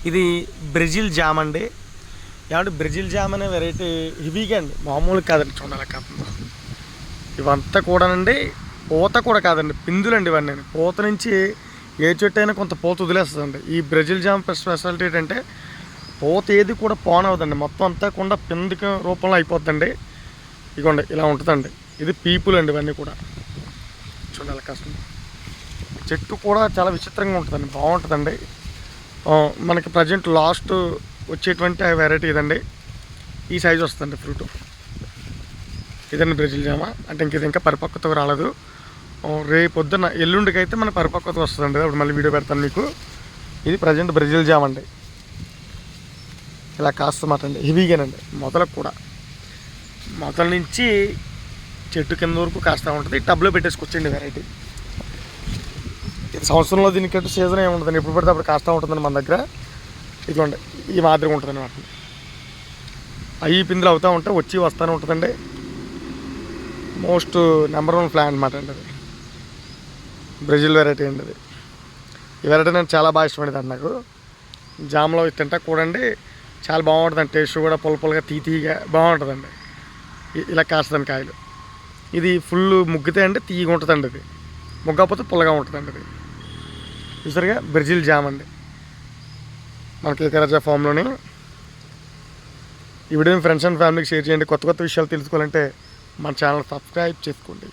ఇది Brazil jam అండి. ఏమంటే బ్రెజిల్ జామ్ అనే వెరైటీ హెవీగా అండి, మామూలు కాదండి. చూడాలి కాకుండా ఇవంతా కూడానండి పూత కూడా కాదండి, పిందులండి ఇవన్నీ. పూత నుంచి ఏ చెట్టు అయినా కొంత పూత వదిలేస్తుందండి. ఈ బ్రెజిల్ జామ్ స్పెషాలిటీ ఏంటంటే పూత ఏది కూడా పోనవదండి, మొత్తం అంతా కూడా పిందిక రూపంలో అయిపోతుందండి. ఇదిగోండి ఇలా ఉంటుందండి. ఇది పీపుల్ అండి ఇవన్నీ కూడా. చూడాలి కష్టం. చెట్టు కూడా చాలా విచిత్రంగా ఉంటుందండి, బాగుంటుందండి. మనకి ప్రజెంట్ లాస్ట్ వచ్చేటువంటి వెరైటీ ఇదండి. ఈ సైజు వస్తుందండి ఫ్రూట్. ఇదండి బ్రెజిల్ జామ. అంటే ఇది ఇంకా పరిపక్వతకు రాలేదు. రేపు పొద్దున్న ఎల్లుండికి అయితే మన పరిపక్వత వస్తుందండి. అప్పుడు మళ్ళీ వీడియో పెడతాను మీకు. ఇది ప్రజెంట్ బ్రెజిల్ జామ అండి. ఇలా కాస్తమాట అండి, హెవీగానండి. మొదలకు కూడా మొదల నుంచి చెట్టు కింద వరకు కాస్తూ ఉంటుంది. టబ్లో పెట్టేసుకొచ్చండి వెరైటీ. ఇది సంవత్సరంలో దీనికంటే సీజన్ ఏమి ఉంటుందండి, ఎప్పుడు పడితే అప్పుడు కాస్తూ ఉంటుందండి మన దగ్గర. ఇదిగోండి ఈ మాదిరిగా ఉంటుంది అన్నమాట. అవి పిందులు అవుతూ ఉంటే వచ్చి వస్తూనే ఉంటుందండి. మోస్ట్ నెంబర్ 1 ప్లాంట్ అనమాట అండి అది. బ్రెజిల్ వెరైటీ అండి అది. ఈ వెరైటీ నేను చాలా బాగా ఇష్టపడేది అండి. నాకు జామ్లో తింటా కూడండి చాలా బాగుంటుందండి. టేస్ట్ కూడా పుల్లగా తీగా బాగుంటుందండి. ఇలా కాస్తుందండి కాయలు. ఇది ఫుల్ ముగ్గితే అండి తీయగా ఉంటుందండి. అది ముగ్గకపోతే పుల్లగా ఉంటుందండి. అది చూసారుగా బ్రెజిల్ జామ్ అండి మనకి ఏకరాజా ఫామ్లోని. ఈ వీడియోని ఫ్రెండ్స్ అండ్ ఫ్యామిలీకి షేర్ చేయండి. కొత్త విషయాలు తెలుసుకోవాలంటే మన ఛానల్ సబ్స్క్రైబ్ చేసుకోండి.